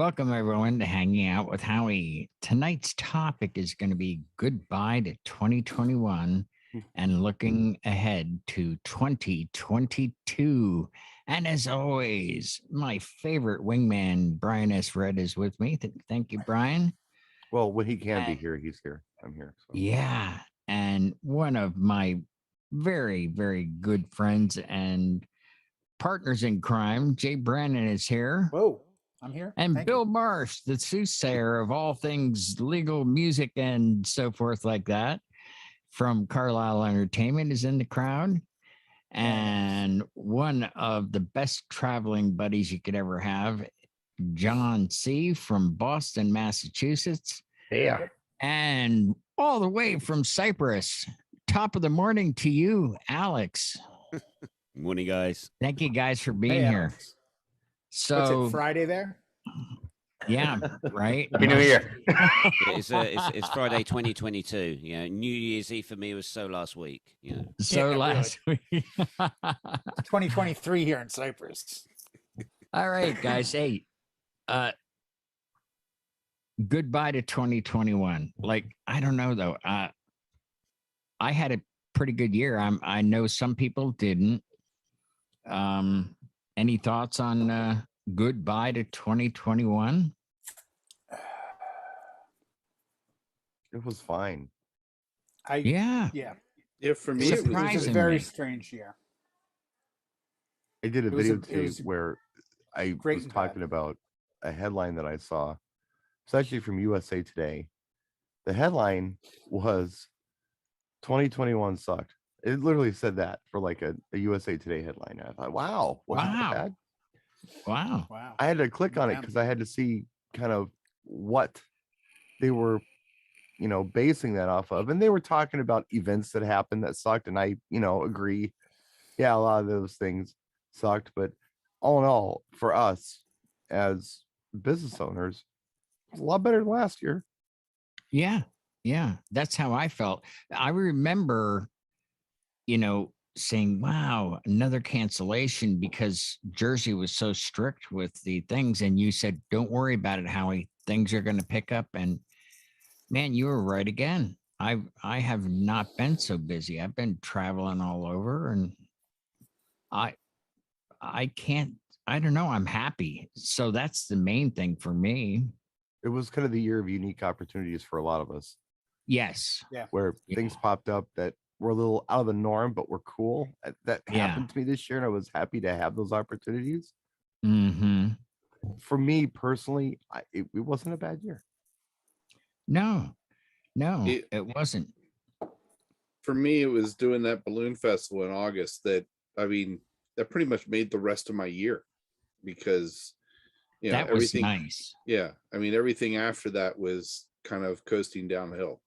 Welcome, everyone, to Hanging Out with Howie. Tonight's topic is going to be goodbye to 2021 and looking ahead to 2022. And as always, my favorite wingman, Brian S. Red, is with me. Thank you, Brian. Well, when he can be And here, he's here. I'm here. So. yeah, and one of my very, very good friends and partners in crime, Jay Brannon, is here. Whoa, I'm here. And Thank Bill you. Marsh, the soothsayer of all things legal music and so forth like that, from Carlisle Entertainment, is in the crowd. And one of the best traveling buddies you could ever have, John C. from Boston, Massachusetts. Yeah. And all the way from Cyprus. Top of the morning to you, Alex. Morning, guys. Thank you guys for being here. Alex. So What's it, Friday there? yeah, right. Happy New Year. It's Friday 2022. You know, New Year's Eve for me was so last week. You know. So Yeah, last week. 2023 here in Cyprus. All right, guys. Hey, goodbye to 2021. Like, I don't know though. I had a pretty good year. I know some people didn't. Any thoughts on goodbye to 2021? It was fine. Yeah. Yeah. For me, It was a Surprisingly. very strange year. I did a It was a- it videotape was where I great was and talking bad. about a headline that I saw. It's actually from USA Today. The headline was 2021 sucked. It literally said that for like a USA Today headline. I thought, wow, wasn't that Wow. bad? Wow. Wow. I had to click on it Yeah. because I had to see kind of what they were, basing that off of. And they were talking about events that happened that sucked. And I, agree. Yeah, a lot of those things sucked. But all in all, for us as business owners, it's a lot better than last year. Yeah. Yeah. That's how I felt. I remember, saying, wow, another cancellation because Jersey was so strict with the things. And you said, don't worry about it, Howie. Things are going to pick up. And man, you were right again. I have not been so busy. I've been traveling all over and I can't, I don't know. I'm happy. So that's the main thing for me. It was kind of the year of unique opportunities for a lot of us, Yes. where Yeah. things popped up that were a little out of the norm, but were cool. That Yeah. happened to me this year, and I was happy to have those opportunities. Mm-hmm. For me personally, it wasn't a bad year. No, It- it wasn't. For me, it was doing that balloon festival in August that pretty much made the rest of my year because That was everything. nice. Yeah, everything after that was kind of coasting downhill.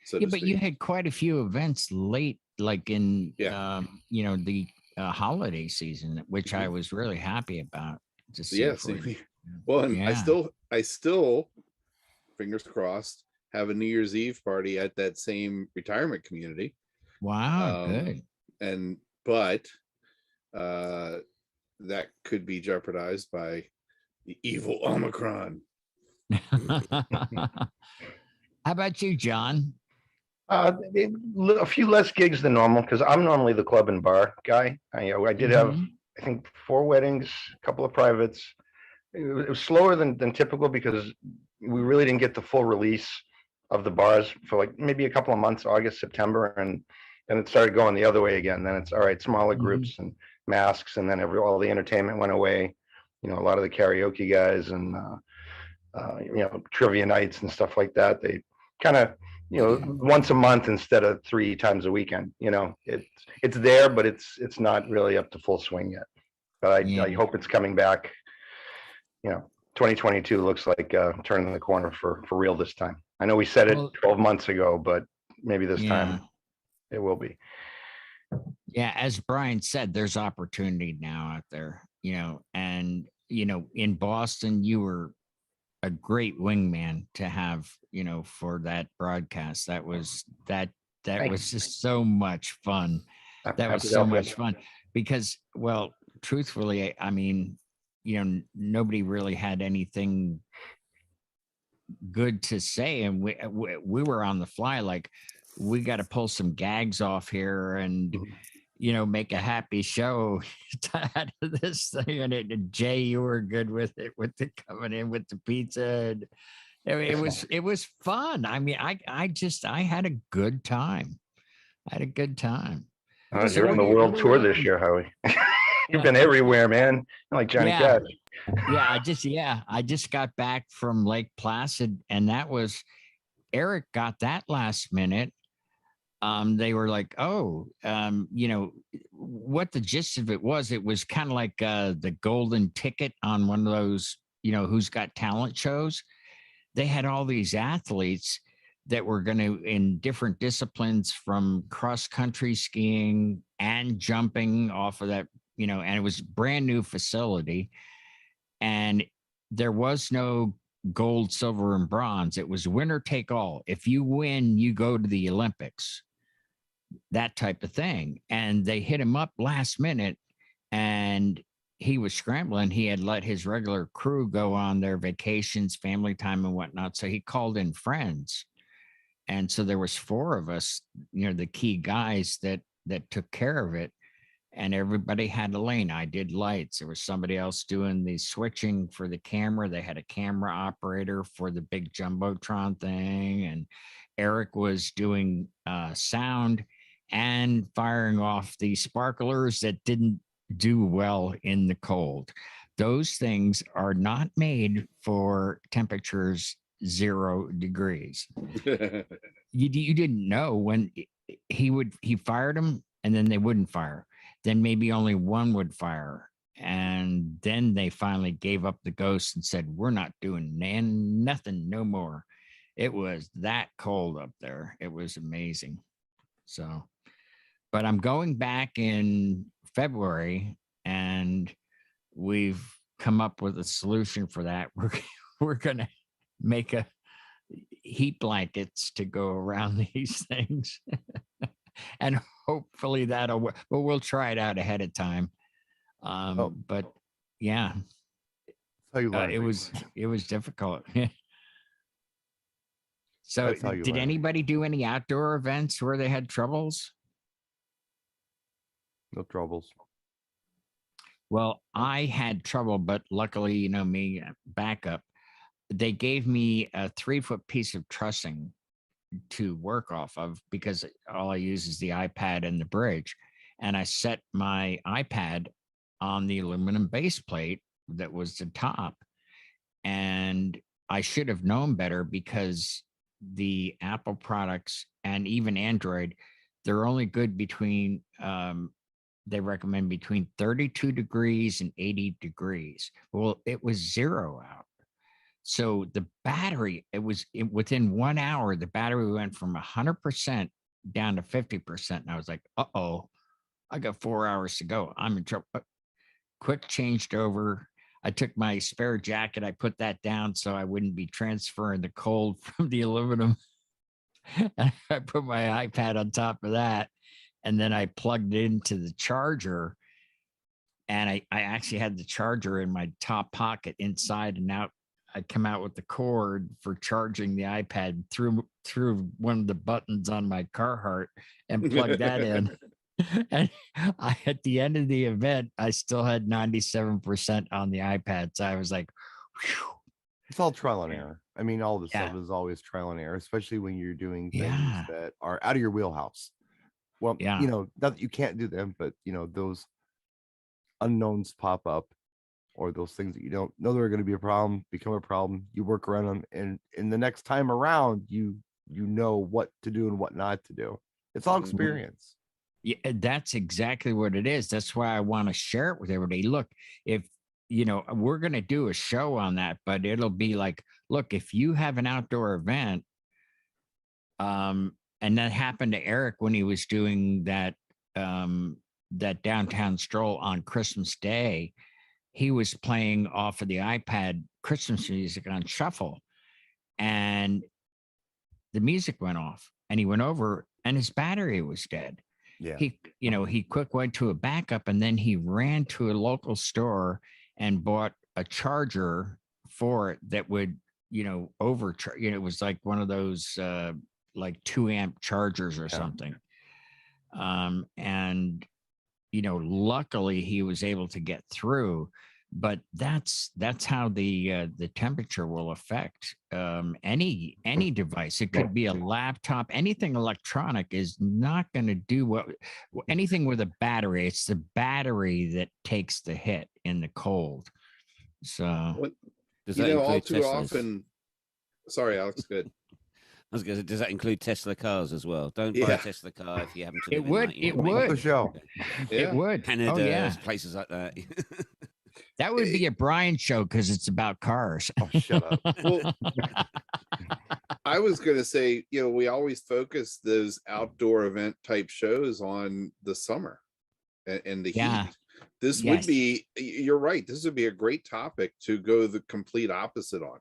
So Yeah, to but you speak. had quite a few events late, like in Yeah. the holiday season, which I was really happy about to see. Yeah, for same you. here. Well, and Yeah. I still, fingers crossed, have a New Year's Eve party at that same retirement community. Wow, Um, but that could be jeopardized by the evil Omicron. good. How about you, John? A few less gigs than normal because I'm normally the club and bar guy. I did have, Mhm. I think, 4 weddings, a couple of privates. It was slower than typical because we really didn't get the full release of the bars for like maybe a couple of months, August, September, and then it started going the other way again. Then it's all right, smaller Mhm. groups and masks, and then all the entertainment went away. A lot of the karaoke guys and trivia nights and stuff like that. They kind of once a month instead of 3 times a weekend. It's there, but it's not really up to full swing yet. But Yeah. I hope it's coming back. 2022 looks like turning the corner for real this time. I know we said it Well- 12 months ago, but maybe this Yeah. time it will be. Yeah, as Brian said, there's opportunity now out there, and in Boston, you were a great wingman to have, for that broadcast. That was Thank was just so much fun. That was Happy to so help you. much fun because, well, truthfully, I mean, nobody really had anything good to say, and we were on the fly, like, we got to pull some gags off here and make a happy show out of this thing. And Jay, you were good with it, with the coming in with the pizza. And it was fun. I mean, I had a good time. I had a good time. You're on the world tour this year, Howie. You've been everywhere, man. You're like Johnny Cash. I just got back from Lake Placid, and that was Eric got that last minute. They were like, oh, what the gist of it was kind of like the golden ticket on one of those, Who's Got Talent shows. They had all these athletes that were going to, in different disciplines, from cross country skiing and jumping off of that, and it was a brand new facility. And there was no gold, silver, and bronze. It was winner take all. If you win, you go to the Olympics, that type of thing. And they hit him up last minute, and he was scrambling. He had let his regular crew go on their vacations, family time and whatnot. So he called in friends. And so there was 4 of us, the key guys that took care of it. And everybody had a lane. I did lights. There was somebody else doing the switching for the camera. They had a camera operator for the big Jumbotron thing. And Eric was doing sound and firing off the sparklers that didn't do well in the cold. Those things are not made for temperatures 0 degrees. You didn't know when he fired them, and then they wouldn't fire. Then maybe only one would fire. And then they finally gave up the ghost and said, we're not doing nothing no more. It was that cold up there. It was amazing. So, but I'm going back in February, and we've come up with a solution for that. We're going to make a heat blankets to go around these things. And hopefully that'll work, but we'll try it out ahead of time. But yeah, it was difficult. So did anybody do any outdoor events where they had troubles? No troubles. Well, I had trouble, but luckily, me, backup. They gave me a 3-foot piece of trussing to work off of, because all I use is the iPad and the bridge. And I set my iPad on the aluminum base plate that was the top. And I should have known better, because the Apple products and even Android, they're only good between, they recommend between 32 degrees and 80 degrees. Well, it was 0 out. So the battery, within 1 hour, the battery went from 100% down to 50%. And I was like, uh-oh, I got 4 hours to go. I'm in trouble. Quick changed over. I took my spare jacket. I put that down so I wouldn't be transferring the cold from the aluminum. And I put my iPad on top of that. And then I plugged it into the charger. And I actually had the charger in my top pocket inside and out. I come out with the cord for charging the iPad through one of the buttons on my Carhartt and plug that in. And at the end of the event, I still had 97% on the iPad. So I was like, whew. It's all trial and error. I mean, all this stuff is always trial and error, especially when you're doing things that are out of your wheelhouse. Well, not that you can't do them, but those unknowns pop up, or those things that you don't know they're going to be a problem become a problem. You work around them, and in the next time around, you know what to do and what not to do. It's all experience. Yeah, that's exactly what it is. That's why I want to share it with everybody. Look, if we're going to do a show on that, but it'll be like, look, if you have an outdoor event, and that happened to Eric when he was doing that downtown stroll on Christmas Day. He was playing off of the iPad Christmas music on shuffle, and the music went off, and he went over, and his battery was dead. Yeah. He quick went to a backup, and then he ran to a local store and bought a charger for it that would, overcharge. It was like one of those like 2 amp chargers or Yeah. something. And luckily he was able to get through. But that's how the temperature will affect any device. It could be a laptop. Anything electronic is not going to do anything with a battery. It's the battery that takes the hit in the cold. So What, Does you that know, all include too Teslas? often. Sorry, Alex. Good. I was going to say, does that include Tesla cars as well? Don't buy Yeah. a Tesla car if you happen to It live would, in, like, it you know, would. The show. Yeah. it would. Canada, Oh yeah, places like that. that would be a Brian show because it's about cars. Oh, shut up. Well, I was going to say, we always focus those outdoor event type shows on the summer and the Yeah. heat. This Yes. would be, you're right. This would be a great topic to go the complete opposite on.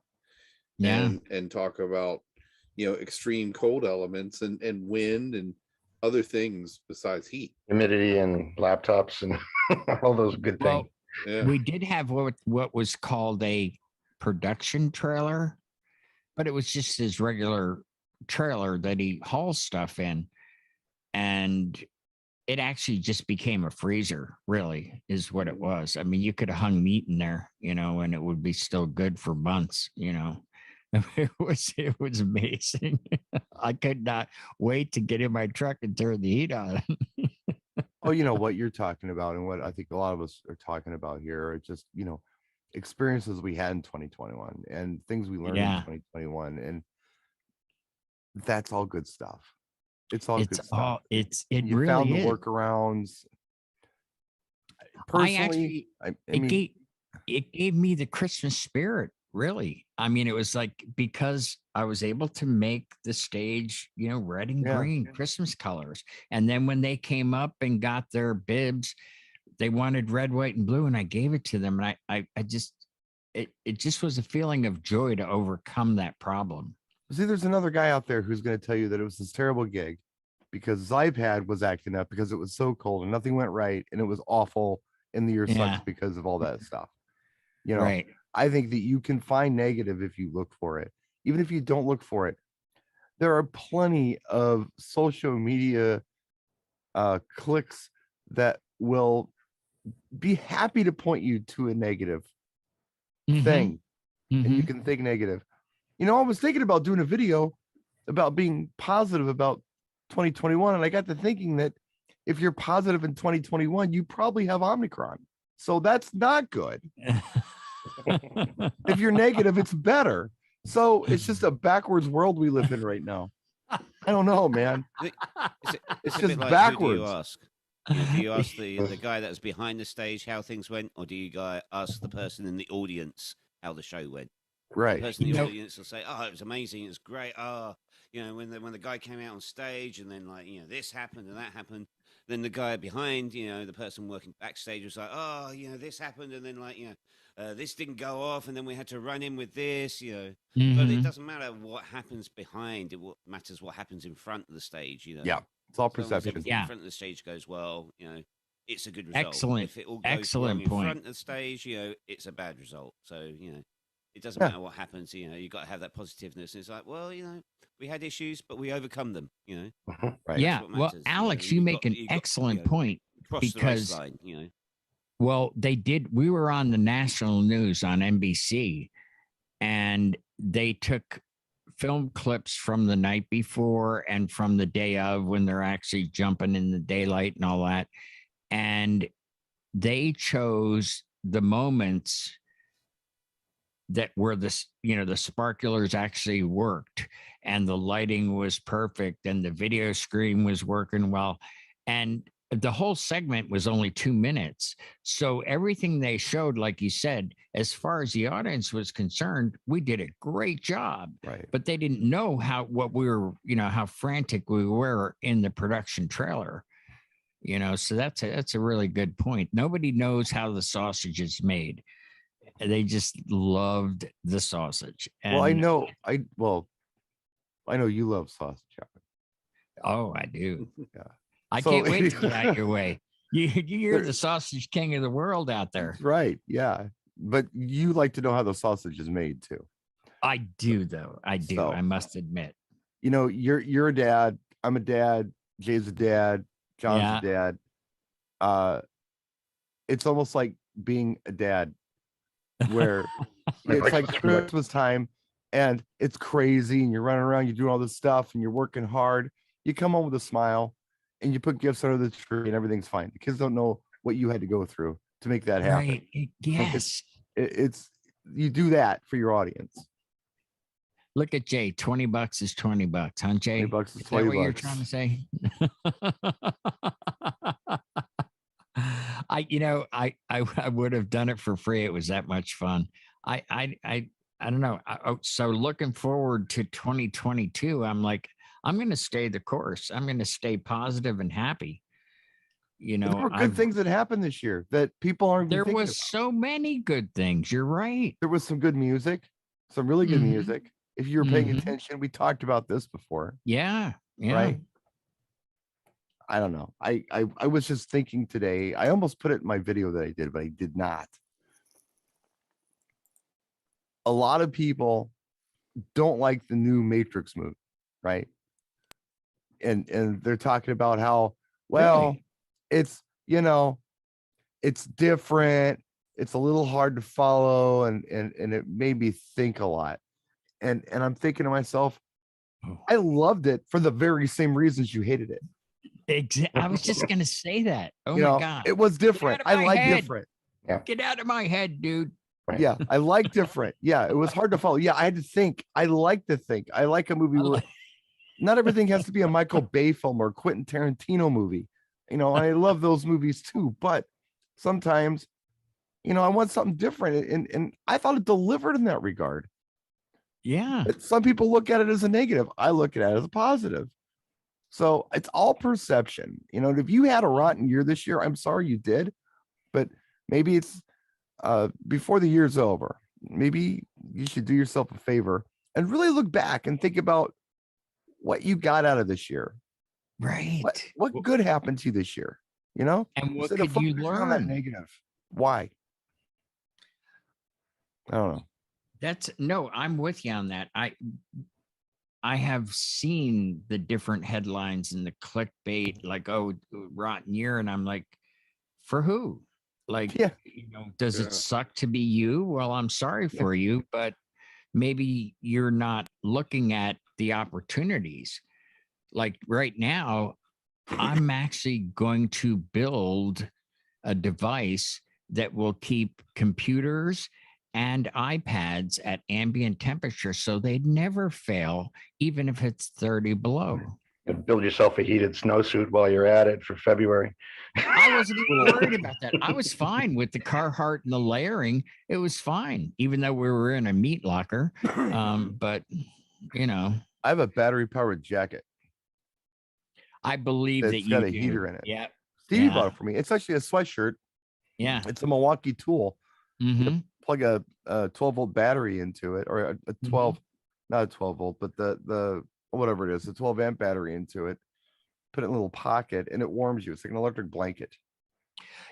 Yeah. And talk about, extreme cold elements and wind and other things besides heat. Humidity and laptops and all those good things. Well, Yeah. we did have what was called a production trailer, but it was just his regular trailer that he hauls stuff in. And it actually just became a freezer, really, is what it was. I mean, you could have hung meat in there, and it would be still good for months, It was amazing. I could not wait to get in my truck and turn the heat on. Oh, you know what you're talking about, and what I think a lot of us are talking about here are just, experiences we had in 2021 and things we learned Yeah. in 2021. And that's all good stuff. It's all good It's stuff. all it You really found the is. workarounds. Personally, I mean, It gave me the Christmas spirit, really. I mean, it was like, because I was able to make the stage, red and Yeah. green Christmas colors. And then when they came up and got their bibs, they wanted red, white, and blue, and I gave it to them. And I just, it just was a feeling of joy to overcome that problem. see, there's another guy out there who's going to tell you that it was this terrible gig because his iPad was acting up because it was so cold and nothing went right and it was awful and the year Yeah. sucks because of all that stuff. Right. I think that you can find negative if you look for it. Even if you don't look for it, there are plenty of social media clicks that will be happy to point you to a negative Mhm. thing, and you Mhm. can think negative. I was thinking about doing a video about being positive about 2021, and I got to thinking that if you're positive in 2021, you probably have Omicron. So that's not good. If you're negative, it's better. So it's just a backwards world we live in right now. I don't know, man. It's It's a just bit like, backwards. Who do you ask? Do you ask the guy that was behind the stage how things went, or do you ask the person in the audience how the show went? The Right. person in the audience will say, "Oh, it was amazing. It was great. Oh, when the guy came out on stage, and then this happened and that happened." Then the guy behind, the person working backstage was like, "Oh, this happened, and then this didn't go off, and then we had to run in with this." But it Mhm. doesn't matter what happens behind it. What matters what happens in front of the stage. Yeah. It's all As long as perception. everything Yeah. in front of the stage goes well, it's a good result. Excellent. If it all goes Excellent wrong in point. front of the stage, it's a bad result. So, it doesn't Yeah. matter what happens. You got to have that positiveness. It's like, well, we had issues, but we overcome them. Right. That's Yeah. what Well, matters. Alex, you make an excellent point. Cross because- the race line. Well, we were on the national news on NBC, and they took film clips from the night before and from the day of when they're actually jumping in the daylight and all that. And they chose the moments that were the sparklers actually worked and the lighting was perfect and the video screen was working well. And the whole segment was only 2 minutes. So everything they showed, like you said, as far as the audience was concerned, we did a great job. Right. But they didn't know how frantic we were in the production trailer. So that's a really good point. Nobody knows how the sausage is made. They just loved the sausage. And, Well, I know you love sausage. Oh, I do. Yeah. I So- can't wait to get out your way. You're the sausage king of the world out there. That's right. Yeah. but you like to know how the sausage is made too. I do though. I do. So- I must admit. You know, you're a dad. I'm a dad. Jay's a dad. John's Yeah. a dad. It's almost like being a dad, where it's like Christmas time and it's crazy and you're running around, you're doing all this stuff and you're working hard. You come home with a smile and you put gifts under the tree and everything's fine. The kids don't know what you had to go through to make that happen. Right. Yes. It's you do that for your audience. Look at Jay. $20 is $20, huh, Jay? $20 is Is that what you're $20. trying to say? I would have done it for free. It was that much fun. I don't know. So looking forward to 2022, I'm like, I'm going to stay the course. I'm going to stay positive and happy. You There know, were good things that happened this year that people aren't even there thinking was about. so many good things. You're right. There was some good music, some really good Mhm. music. If you were paying Mhm. attention, we talked about this before, Yeah. Yeah. right? I don't know. I was just thinking today. I almost put it in my video that I did, but I did not. A lot of people don't like the new Matrix movie, right? And they're talking about how, well, Really? it's, it's different. It's a little hard to follow, and it made me think a lot. And I'm thinking to myself, Oh. I loved it for the very same reasons you hated it. I was just going to say that. Oh You my know, God. it was different. of I my like head. different. Get out of my head, dude. Yeah, I like different. Yeah, it was hard to follow. Yeah, I had to think. I like to think. I like a movie where not everything has to be a Michael Bay film or Quentin Tarantino movie. I love those movies too, but sometimes, I want something different. And I thought it delivered in that regard. Yeah. But some people look at it as a negative. I look at it as a positive. So it's all perception. If you had a rotten year this year, I'm sorry you did, but maybe it's before the year's over. Maybe you should do yourself a favor and really look back and think about what you got out of this year. Right. What good happened to you this year? And what Instead of could you focusing on that learn? negative. Why? I don't know. I'm with you on that. I have seen the different headlines and the clickbait, like, oh, rotten year. And I'm like, for who? Like, Yeah. does Yeah. it suck to be you? Well, I'm sorry for you, but maybe you're not looking at the opportunities. Like right now, I'm actually going to build a device that will keep computers and iPads at ambient temperature so they'd never fail, even if it's 30 below. And build yourself a heated snowsuit while you're at it for February. I wasn't even worried about that. I was fine with the Carhartt and the layering. It was fine, even though we were in a meat locker. But, I have a battery powered jacket. I believe that It's you got a do. heater in it. Yeah. Stevie Yeah. bought it for me. It's actually a sweatshirt. Yeah. It's a Milwaukee tool. Mm-hmm. Plug a 12-volt battery into it, or a 12, not a 12-volt, but the whatever it is, a 12-amp battery into it. Put it in a little pocket, and it warms you. It's like an electric blanket.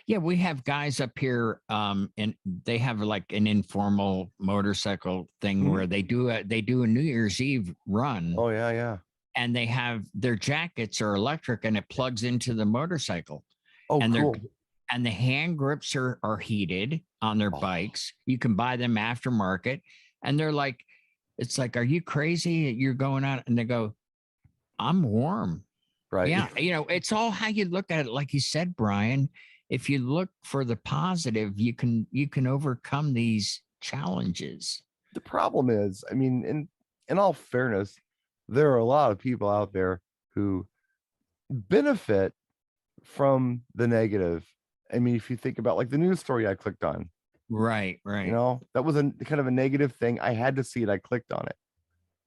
Yeah, we have guys up here, and they have like an informal motorcycle thing Mhm. where they do a New Year's Eve run, Oh yeah, yeah. and they have their jackets are electric, and it plugs into the motorcycle, Oh, and cool. and the hand grips are heated on their Oh. bikes. You can buy them aftermarket, and they're like, it's like, are you crazy? You're going out, and they go, I'm warm. Right. Yeah, it's all how you look at it. Like you said, Brian, if you look for the positive, you can overcome these challenges. The problem is, I mean, in all fairness, there are a lot of people out there who benefit from the negative. I mean, if you think about like the news story I clicked on, Right. that was a kind of a negative thing. I had to see it. I clicked on it.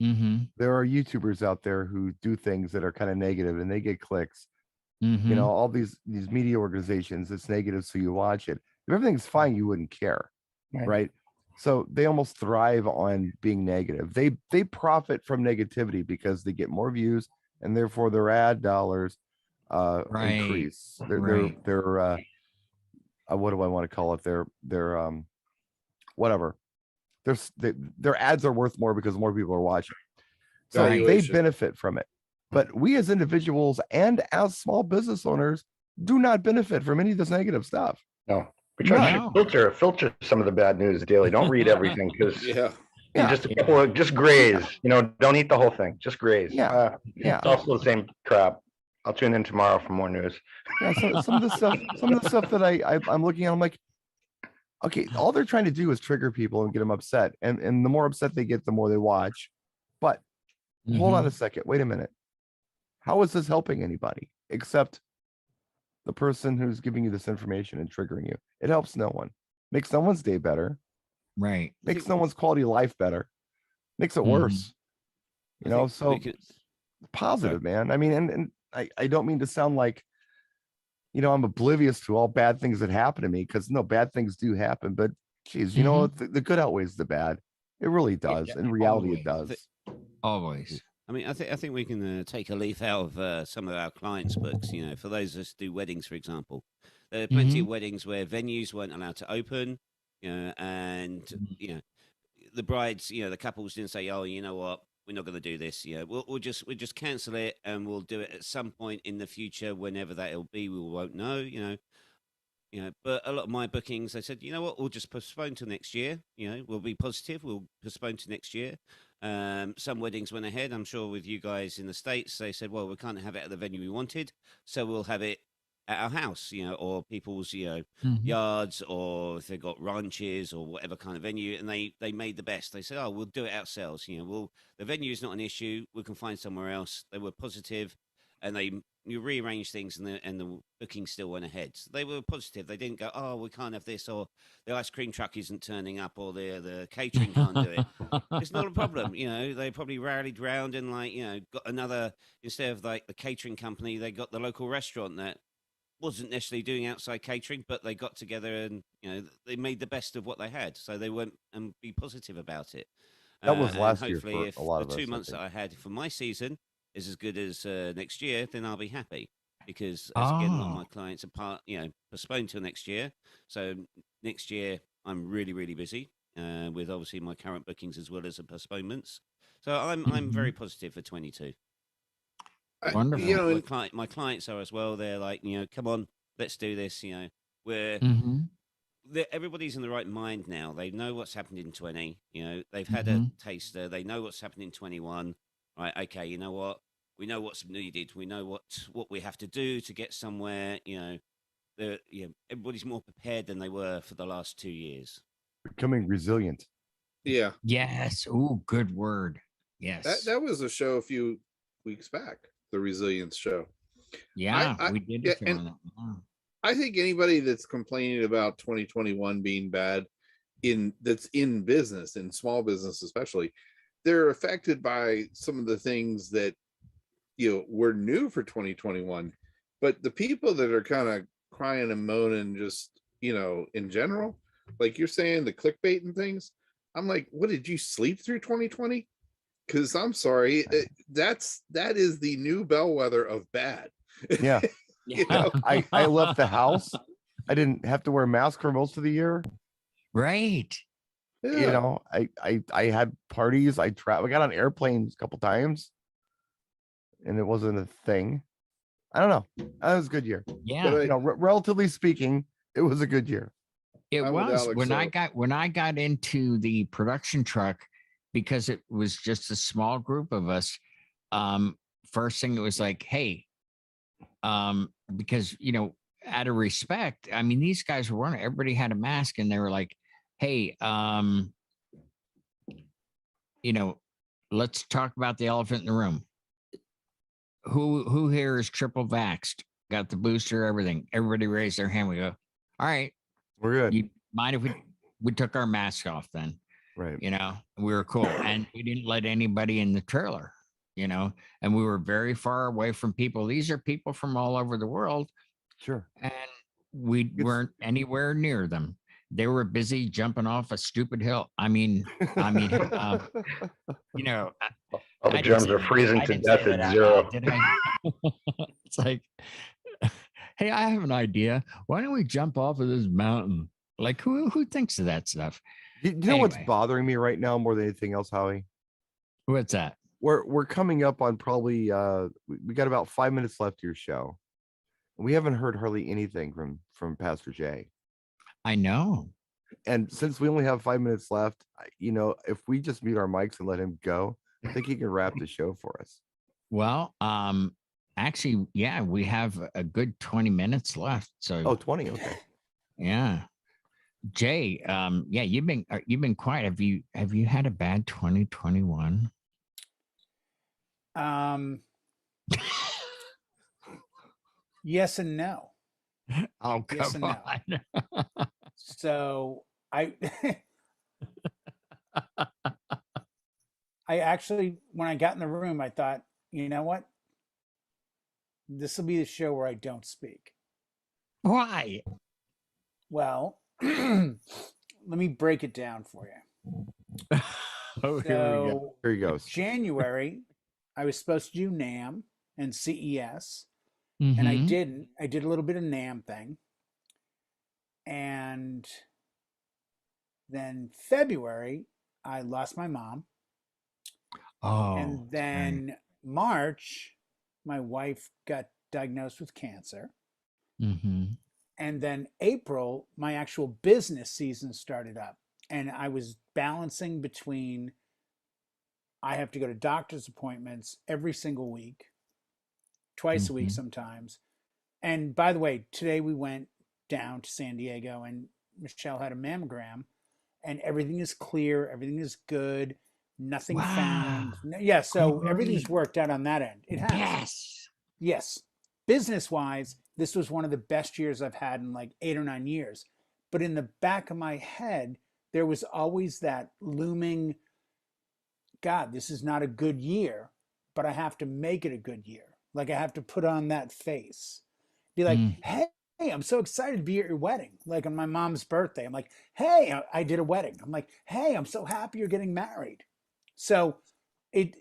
Mm-hmm. There are YouTubers out there who do things that are kind of negative and they get clicks. Mm-hmm. All these media organizations, it's negative, so you watch it. If everything's fine, you wouldn't care, right? So they almost thrive on being negative. They profit from negativity because they get more views and therefore their ad dollars increase. They're what do I want to call it? Their whatever. Their ads are worth more because more people are watching. So they Valuation. benefit from it. But we as individuals and as small business owners do not benefit from any of this negative stuff. No, we try No. to filter some of the bad news daily. Don't read everything because Yeah. just a couple of just graze. Don't eat the whole thing. Just graze. Yeah. It's also the same crap. I'll tune in tomorrow for more news. Yeah, so some of the stuff that I'm looking at, I'm like, okay, all they're trying to do is trigger people and get them upset, and the more upset they get, the more they watch. But hold on a second, wait a minute. How is this helping anybody except the person who's giving you this information and triggering you? It helps no one. Makes no one's day better. Right. Makes no one's quality of life better. Makes it worse. So positive, man. I mean, and I don't mean to sound like, I'm oblivious to all bad things that happen to me, because no, bad things do happen, but geez, the good outweighs the bad. It really does. In reality, it does. Always. I mean, I think we can take a leaf out of some of our clients' books. For those of us who do weddings, for example, there are plenty of weddings where venues weren't allowed to open, and the brides, the couples didn't say, "Oh, you know what, we're not going to do this. We'll just cancel it, and we'll do it at some point in the future, whenever that'll be. We won't know, But a lot of my bookings, they said, you know what, we'll just postpone to next year. We'll be positive. We'll postpone to next year. Some weddings went ahead. I'm sure with you guys in the States, they said, well, we can't have it at the venue we wanted, so we'll have it at our house, or people's, yards, or if they've got ranches or whatever kind of venue, and they made the best. They said, oh, we'll do it ourselves. The venue is not an issue. We can find somewhere else. They were positive, and you rearrange things, and the booking still went ahead. So they were positive. They didn't go, oh, we can't have this, or the ice cream truck isn't turning up, or the catering can't do it. It's not a problem. They probably rallied round and got another, instead of the catering company, they got the local restaurant that wasn't necessarily doing outside catering, but they got together and they made the best of what they had. So they went and be positive about it. That was last year hopefully, for a lot if of the us, 2 months that I had for my season is as good as next year, then I'll be happy, because again, a lot of my clients are postponed till next year. So next year I'm really, really busy with obviously my current bookings as well as the postponements. So I'm very positive for 22. Wonderful. My clients are as well. They're like, come on, let's do this. We're everybody's in the right mind now. They know what's happened in 20. They've had a taster. They know what's happened in 21. Right? Okay, you know what? We know what's needed. We know what we have to do to get somewhere. Everybody's more prepared than they were for the last 2 years. Becoming resilient. Yeah. Yes. Oh, good word. Yes. That was a show a few weeks back, the resilience show. Yeah, we did a few on that. I think anybody that's complaining about 2021 being bad that's in business, in small business especially, they're affected by some of the things that were new for 2021. But the people that are kind of crying and moaning, just in general, like you're saying, the clickbait and things, I'm like, what, did you sleep through 2020? Because I'm sorry, that is the new bellwether of bad. Yeah. I left the house. I didn't have to wear a mask for most of the year. Right. Yeah. I had parties. I got on airplanes a couple times, and it wasn't a thing. I don't know. That was a good year. Yeah. Relatively speaking, it was a good year. It was when I got into the production truck, because it was just a small group of us. First thing, it was like, hey, because out of respect, I mean, these guys were running, everybody had a mask, and they were like, hey, let's talk about the elephant in the room. Who here is triple vaxxed, got the booster, everything? Everybody raised their hand. We go, all right, we're good. You mind if we took our masks off then? Right. We were cool, and we didn't let anybody in the trailer, and we were very far away from people. These are people from all over the world. Sure. And we weren't anywhere near them. They were busy jumping off a stupid hill. I mean, All the germs are freezing to death at zero. It's like, hey, I have an idea. Why don't we jump off of this mountain? Like, who thinks of that stuff? You know what's Anyway. bothering me right now more than anything else, Howie? What's that? We're coming up on probably we got about 5 minutes left to your show. We haven't heard hardly anything from Pastor Jay. I know. And since we only have 5 minutes left, if we just mute our mics and let him go, I think he can wrap the show for us. Well, actually, yeah, we have a good 20 minutes left. So Oh, 20. Okay. yeah. Jay, yeah, you've been quiet. Have you had a bad 2021? Yes and no. Oh, Yes come and no. on. So I I actually, when I got in the room, I thought, you know what? This will be the show where I don't speak. Why? Well, let me break it down for you. Oh, here we go. So Here he goes. January, I was supposed to do NAM and CES, and I Mhm. didn't. I did a little bit of NAM thing. And then February, I lost my mom. Oh, And right. then March, my wife got diagnosed with cancer. Mhm. And then April, my actual business season started up. And I was balancing between I have to go to doctor's appointments every single week, twice a week Mhm. sometimes. And by the way, today we went down to San Diego and Michelle had a mammogram and everything is clear, everything is good, nothing Wow. found. Yeah, so everything's Great. worked out on that end. It has. Yes. Yes. Business wise, this was one of the best years I've had in like 8 or 9 years. But in the back of my head, there was always that looming, God, this is not a good year, but I have to make it a good year. Like I have to put on that face. Be like, Mm. hey, I'm so excited to be at your wedding. Like on my mom's birthday, I'm like, hey, I did a wedding. I'm like, hey, I'm so happy you're getting married. So it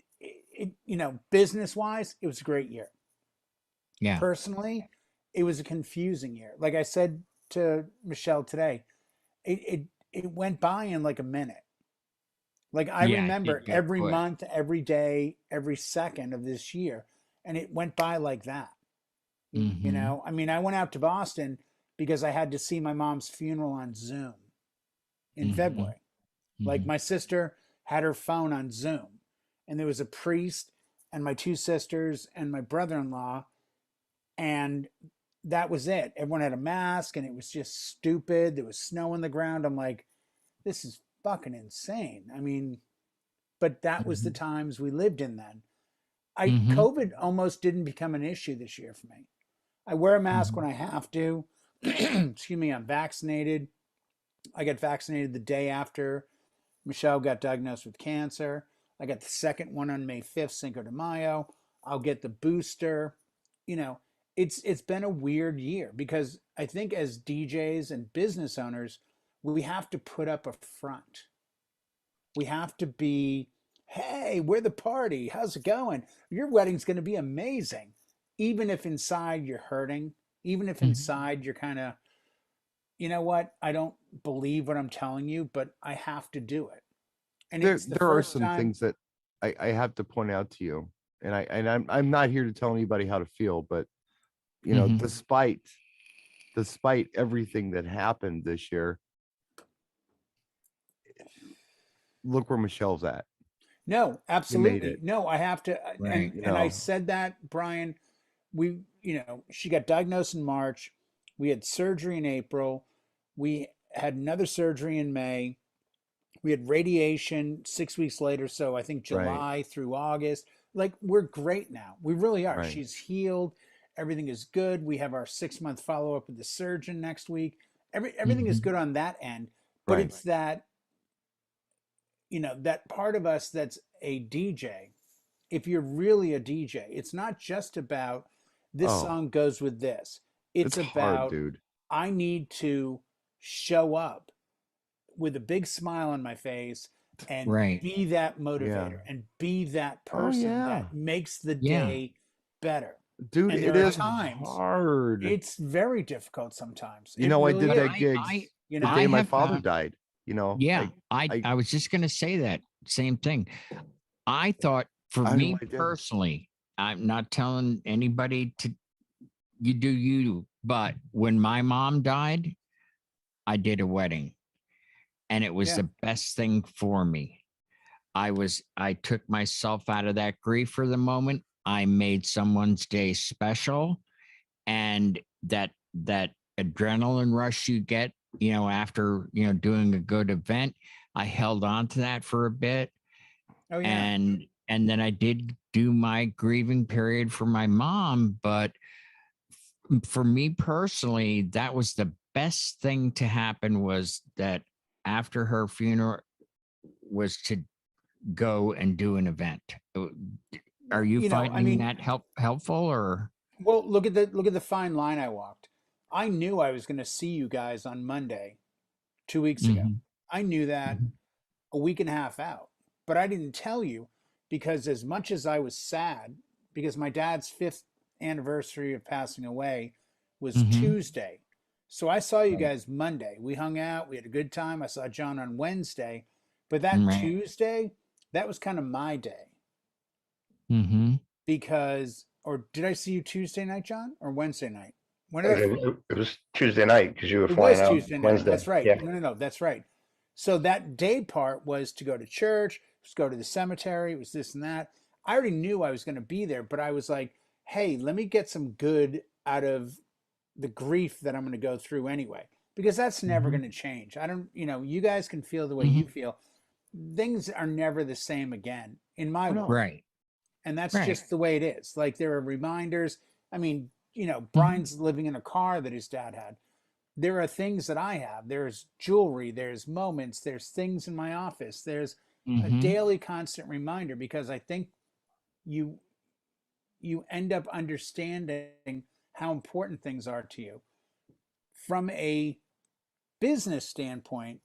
business wise, it was a great year. Yeah. Personally, it was a confusing year. Like I said to Michelle today, it went by in like a minute. Like I Yeah, it remember did go every quick. month, every day, every second of this year, and it went by like that. You Mhm. know, I mean, I went out to Boston because I had to see my mom's funeral on Zoom in Mhm. February. Like Mhm. my sister had her phone on Zoom, and there was a priest and my two sisters and my brother-in-law, and that was it. Everyone had a mask, and it was just stupid. There was snow on the ground. I'm like, this is fucking insane. I mean, but that was the Mhm. times we lived in then. Mhm. COVID almost didn't become an issue this year for me. I wear a mask Mhm. when I have to. Excuse me, I'm vaccinated. I got vaccinated the day after Michelle got diagnosed with cancer. I got the second one on May 5th, Cinco de Mayo. I'll get the booster. You know, it's been a weird year because I think as DJs and business owners, we have to put up a front. We have to be, hey, we're the party. How's it going? Your wedding's going to be amazing. Even if inside you're hurting, even if Mhm. inside you're kind of, you know what? I don't believe what I'm telling you, but I have to do it. And There it's the there are first some time. things that I have to point out to you, and I'm not here to tell anybody how to feel, but Mhm. despite everything that happened this year, look where Michelle's at. No, You made absolutely. it. No, I have to. Right. And I said that, Brian, she got diagnosed in March. We had surgery in April. We had another surgery in May. We had radiation 6 weeks later. So I think Right. July through August. Like we're great now. We really are. Right. She's healed. Everything is good. We have our 6 month follow up with the surgeon next week. Everything is Mhm. good on that end. But Right. it's that, that part of us that's a DJ. If you're really a DJ, it's not just about this Oh, song goes with this. It's it's hard, about dude. I need to show up with a big smile on my face and Right. be that Yeah. motivator and be that Oh person yeah, that makes the Yeah. day better. dude. And It there are is times hard. it's very difficult sometimes. You It know, I really did is. that gig I You the know, day my have father found died. You know, Yeah, I I was just gonna say that same thing. I thought for I me did. personally, I'm not telling anybody to you do you, but when my mom died, I did a wedding and it was Yeah. the best thing for me. I took myself out of that grief for the moment. I made someone's day special, and that adrenaline rush you get, after, doing a good event, I held on to that for a bit. Oh yeah. And then I did do my grieving period for my mom, but for me personally, that was the best thing to happen, was that after her funeral was to go and do an event. Are you I finding mean, that helpful or? well, look at the fine line I walked. I knew I was going to see you guys on Monday 2 weeks ago. Mhm, I knew that mhm, a week and a half out, but I didn't tell you because as much as I was sad, because my dad's fifth anniversary of passing away was mhm. Tuesday. So I saw you Right, guys Monday. We hung out, we had a good time. I saw John on Wednesday, but that right. Tuesday, that was kind of my day Mhm. because, or did I see you Tuesday night, John, or Wednesday night? When did I? It was Tuesday night because you were It flying was out Tuesday night. Wednesday. That's right. Yeah. No, that's right. So that day part was to go to church, was go to the cemetery, it was this and that. I already knew I was going to be there, but I was like, hey, let me get some good out of the grief that I'm going to go through anyway, because that's never Mhm. going to change. I don't, you guys can feel the way Mhm. you feel. Things are never the same again in my Oh, no. world. Right, And that's right. just the way it is. Like there are reminders. I mean, Mhm, Brian's living in a car that his dad had. There are things that I have. There's jewelry, there's moments, there's things in my office. There's a mhm, daily constant reminder because I think you you end up understanding how important things are to you. From a business standpoint,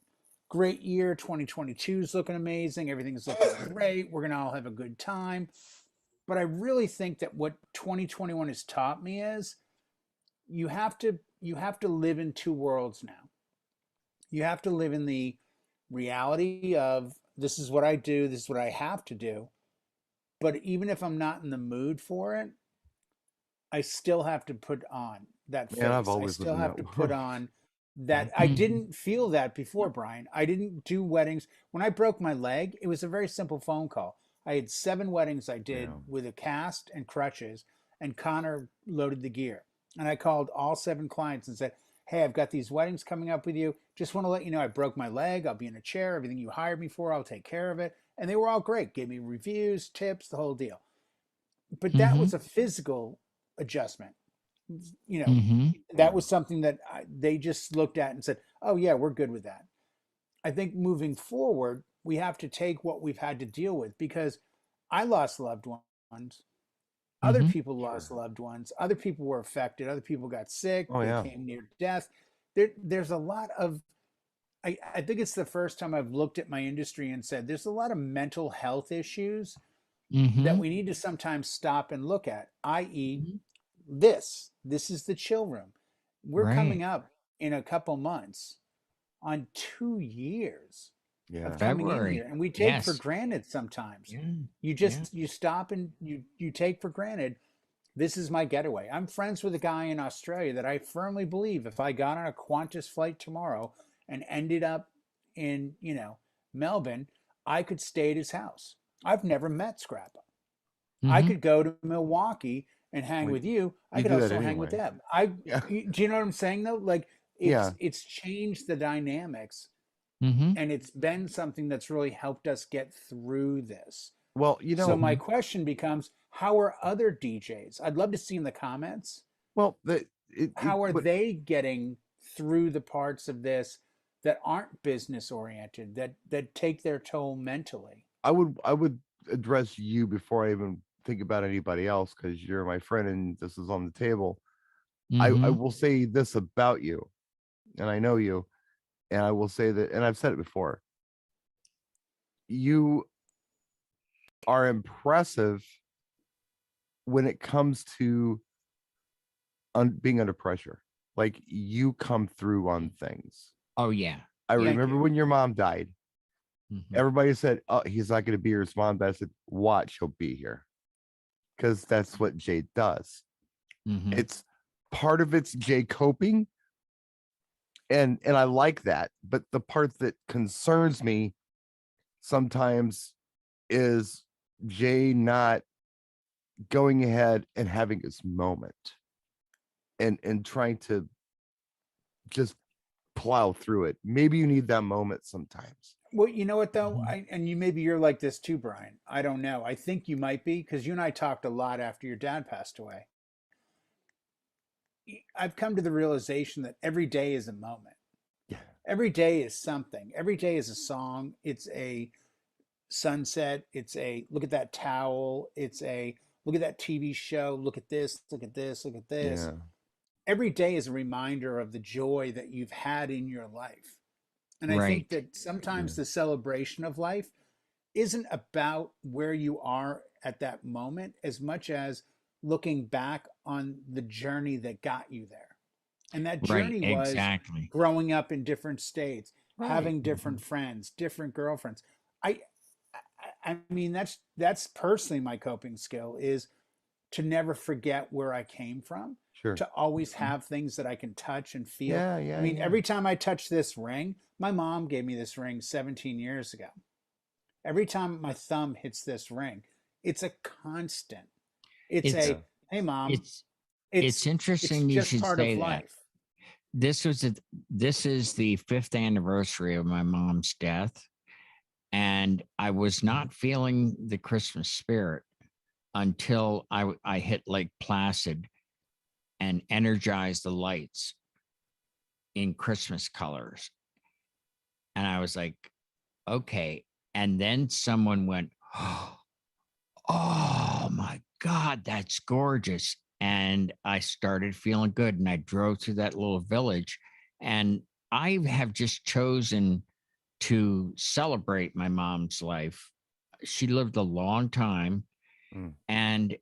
great year 2022 is looking amazing. Everything's looking great. We're going to all have a good time. But I really think that what 2021 has taught me is you have to live in two worlds now. You have to live in the reality of this is what I do, this is what I have to do. But even if I'm not in the mood for it, I still have to put on that Man, I've face. I always lived still in have that to put world. on that. I mhm. didn't feel that before, Brian. I didn't do weddings. When I broke my leg, it was a very simple phone call. I had 7 weddings I did Yeah. with a cast and crutches, and Connor loaded the gear. And I called all 7 clients and said, hey, I've got these weddings coming up with you. Just want to let you know I broke my leg. I'll be in a chair. Everything you hired me for, I'll take care of it. And they were all great. Gave me reviews, tips, the whole deal. But that Mhm, was a physical adjustment. You know, mhm. that was something that they just looked at and said, oh, yeah, we're good with that. I think moving forward, we have to take what we've had to deal with because I lost loved ones. Other Mhm. people lost Sure. loved ones. Other people were affected. Other people got sick. Oh They yeah. came near death. There's a lot of, I think it's the first time I've looked at my industry and said there's a lot of mental health issues that Mhm. we need to sometimes stop and look at, i.e., Mhm. this is the chill room. We're Right. coming up in a couple months on 2 years of Yeah. coming in here, February. and we take for Yes. granted sometimes. Yeah. You Yeah. just you stop and you take for granted this is my getaway. I'm friends with a guy in Australia that I firmly believe if I got on a Qantas flight tomorrow and ended up in, Melbourne, I could stay at his house. I've never met Scrappa. I Mhm. could go to Milwaukee and hang Well, with you. I you could do that also hang with anyway. them. Yeah. Do you know what I'm saying though? Like Yeah. it's changed the dynamics Mhm. and it's been something that's really helped us get through this. Well, So my Mhm. question becomes, how are other DJs? I'd love to see in the comments, well, the it how are what they getting through the parts of this that aren't business oriented, that take their toll mentally? I would address you before I even think about anybody else because you're my friend and this is on the table. I Mhm. will say this about you, and I know you, and I will say that, and I've said it before. You are impressive when it comes to being under pressure. Like you come through on things. Oh yeah. I Thank remember you. when your mom died. Mhm. Everybody said, "Oh, he's not going to be here." His mom died. I said, "Watch, he'll be here," because that's what Jay does. Mhm. It's part of it's Jay coping, and I like that. But the part that concerns me sometimes is Jay not going ahead and having his moment, and trying to just plow through it. Maybe you need that moment sometimes. Well, you know what though, Mhm. and you maybe you're like this too, Brian. I don't know. I think you might be because you and I talked a lot after your dad passed away. I've come to the realization that every day is a moment. Yeah. Every day is something. Every day is a song. It's a sunset. It's a look at that towel. It's a look at that TV show. Look at this. Look at this. Look at this. Yeah. Every day is a reminder of the joy that you've had in your life. And I think Right. that sometimes Yeah. the celebration of life isn't about where you are at that moment as much as looking back on the journey that got you there. And that Right. journey was Exactly. growing up in different states, Right. having different friends, different girlfriends. I I mean that's personally my coping skill is to never forget where I came from, Sure. to always have things that I can touch and feel. Yeah. I Yeah. mean, Yeah. every time I touch this ring, my mom gave me this ring 17 years ago. Every time my thumb hits this ring, it's a constant. It's It's Yeah. a, hey mom, it's it's it's it's interesting you just should part of say that. life. This was a, this is the 5th anniversary of my mom's death, and I was not feeling the Christmas spirit until I hit Lake Placid and energized the lights in Christmas colors. And I was like, okay. And then someone went, oh my God, that's gorgeous. And I started feeling good. And I drove through that little village. And I have just chosen to celebrate my mom's life. She lived a long time. Mm. And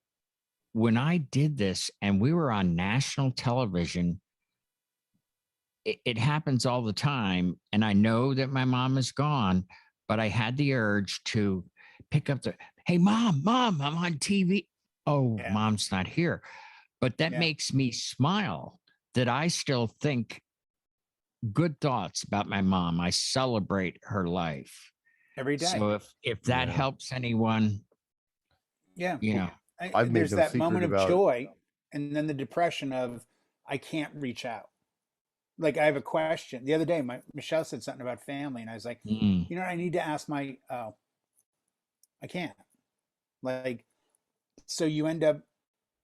when I did this and we were on national television, it happens all the time. And I know that my mom is gone, but I had the urge to pick up the, hey, mom, I'm on TV. Oh, Yeah. mom's not here. But that Yeah. makes me smile that I still think good thoughts about my mom. I celebrate her life. Every day. So if that Yeah. helps anyone, Yeah. you know, I've made There's no that secret moment of about. joy and then the depression of I can't reach out. Like I have a question. The other day, Michelle said something about family, and I was like, mm, you know, I need to ask my. Oh, I can't. Like, so you end up,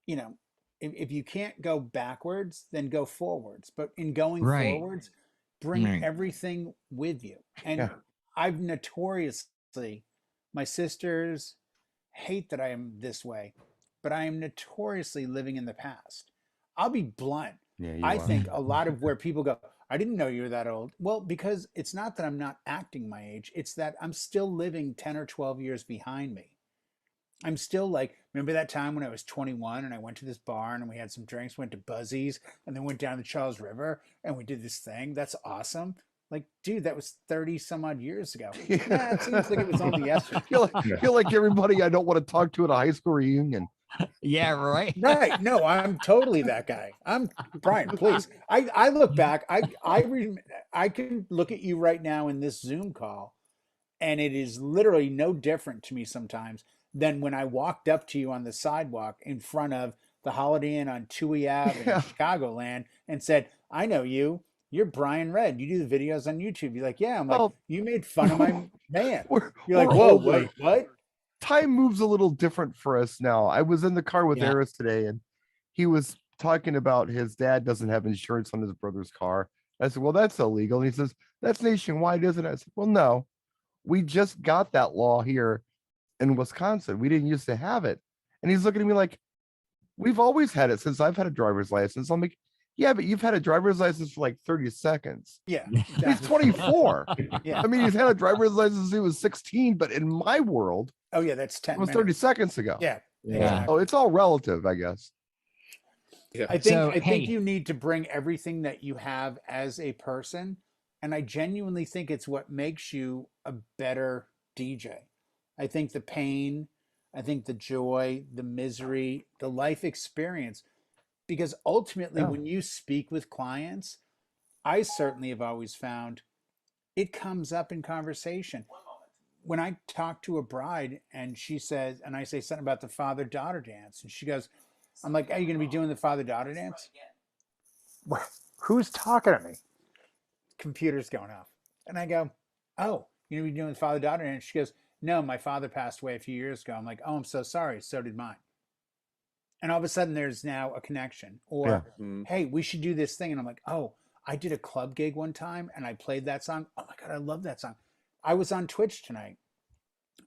you know, if you can't go backwards, then go forwards. But in going right, forwards, bring right, everything with you. And Yeah. I've notoriously, my sisters hate that I am this way, but I am notoriously living in the past. I'll be blunt. Yeah. You I are. think a lot of where people go, I didn't know you were that old. Well, because it's not that I'm not acting my age, it's that I'm still living 10 or 12 years behind me. I'm still like, remember that time when I was 21 and I went to this bar and we had some drinks, went to Buzzy's, and then went down the Charles River and we did this thing? That's awesome. Like, dude, that was 30 some odd years ago. Nah, it seems like it was only yesterday. You're like everybody I don't want to talk to at a high school reunion. yeah, right. Right. No, I'm totally that guy. I'm Brian, please. I look back, I can look at you right now in this Zoom call, and it is literally no different to me sometimes than when I walked up to you on the sidewalk in front of the Holiday Inn on Tui Ave in Yeah. Chicagoland and said, I know you. You're Brian Red. You do the videos on YouTube. You're like, yeah. I'm like, Well, you made fun of my man. we're You're like, we're whoa, older. wait, what? Time moves a little different for us now. I was in the car with Yeah. Eris today, and he was talking about his dad doesn't have insurance on his brother's car. I said, well, that's illegal. And he says, that's nationwide, isn't it? I said, well, no, we just got that law here in Wisconsin. We didn't used to have it. And he's looking at me like, we've always had it since I've had a driver's license. I'm like, yeah, but you've had a driver's license for like 30 seconds. Yeah, He's exactly. 24. Yeah. I mean, he's had a driver's license since he was 16, but in my world, Oh, yeah, that's it 10 was minutes. 30 seconds ago. Yeah, Yeah. exactly. Oh, it's all relative, I guess. Yeah. I think So, I think hey. you need to bring everything that you have as a person And I genuinely think it's what makes you a better DJ. I think the pain, I think the joy, the misery, the life experience, because ultimately, Yeah. when you speak with clients, I certainly have always found it comes up in conversation. When I talk to a bride and she says, and I say something about the father daughter dance, and she goes, I'm like, are you going to be doing the father daughter dance? Who's talking to me? Computer's going off. And I go, oh, you're going to be doing the father daughter dance? She goes, no, my father passed away a few years ago. I'm like, oh, I'm so sorry. So did mine. And all of a sudden, there's now a connection. Or, Mhm. hey, we should do this thing. And I'm like, oh, I did a club gig one time and I played that song. Oh my God, I love that song. I was on Twitch tonight.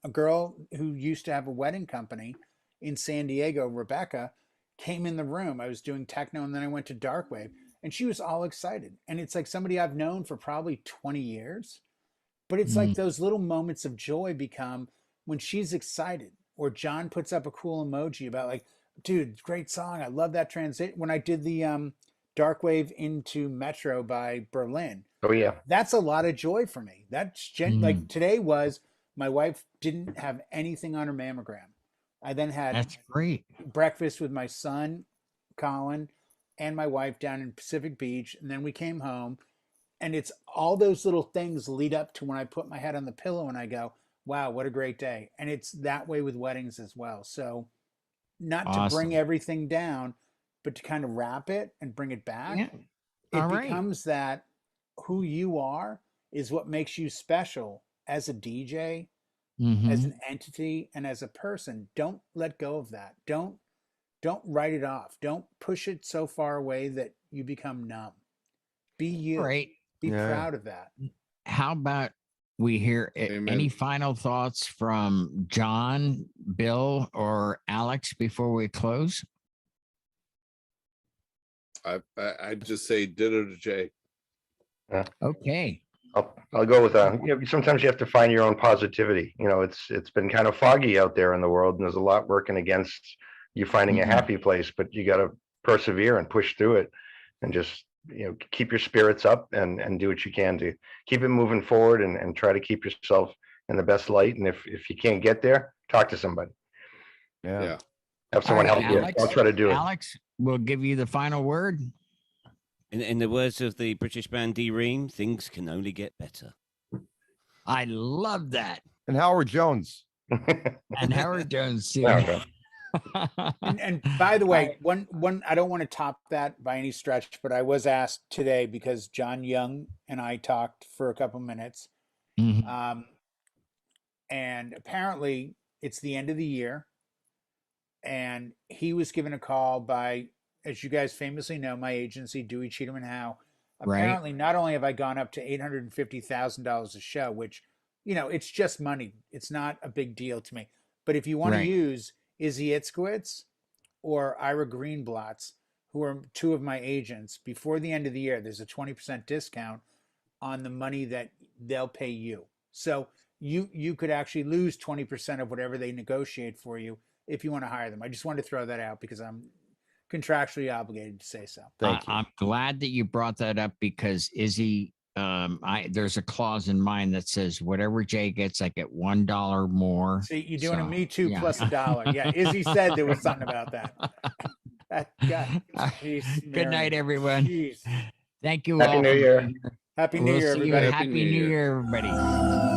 A girl who used to have a wedding company in San Diego, Rebecca, came in the room. I was doing techno and then I went to darkwave and she was all excited. And it's like somebody I've known for probably 20 years. But it's like those little moments of joy become when she's excited or John puts up a cool emoji about like, dude, great song. I love that transition. When I did the Darkwave into Metro by Berlin, Oh yeah. that's a lot of joy for me. That's like today was my wife didn't have anything on her mammogram. I then had That's great. breakfast with my son, Colin, and my wife down in Pacific Beach. And then we came home. And it's all those little things lead up to when I put my head on the pillow and I go, wow, what a great day. And it's that way with weddings as well. So not to bring Awesome. everything down, but to kind of wrap it and bring it back. Yeah. It All right. becomes that who you are is what makes you special as a DJ, as Mhm. an entity, and as a person. Don't let go of that. Don't write it off. Don't push it so far away that you become numb. Be you. Right. Be Yeah. proud of that. How about we hear Amen. any final thoughts from John, Bill, or Alex before we close? I'd just say ditto to Jay. Okay. I'll go with sometimes you have to find your own positivity. It's been kind of foggy out there in the world, and there's a lot working against you finding a Mhm. happy place, but you got to persevere and push through it and just keep your spirits up and do what you can to keep it moving forward and try to keep yourself in the best light. And if you can't get there, talk to somebody, Yeah. Yeah. have someone right, help you. Alex. I'll try to do it. Alex, we'll give you the final word. In the words of the British band D-Ream, things can only get better. I love that. And Howard Jones. And Howard Jones too. There we go. And by the way, one I don't want to top that by any stretch, but I was asked today because John Young and I talked for a couple minutes, Mhm. and apparently it's the end of the year, and he was given a call by, as you guys famously know, my agency, Dewey Cheatham and Howe. Right. Apparently, not only have I gone up to $850,000 a show, which it's just money. It's not a big deal to me. But if you want to Right. use Izzy Itzkowitz or Ira Greenblatt's, who are two of my agents, before the end of the year, there's a 20% discount on the money that they'll pay you. So you could actually lose 20% of whatever they negotiate for you if you want to hire them. I just wanted to throw that out because I'm contractually obligated to say so. Thank you. I'm glad that you brought that up because Izzy, there's a clause in mine that says whatever Jay gets, I get $1 more. See, you're doing a So, Me Too yeah. plus $1. Yeah, Izzy said there was something about that. God, Good night, everyone. Jeez. Thank you Happy all. New for Year. being here. Happy New We'll Year, see you. everybody. Happy New Year, everybody.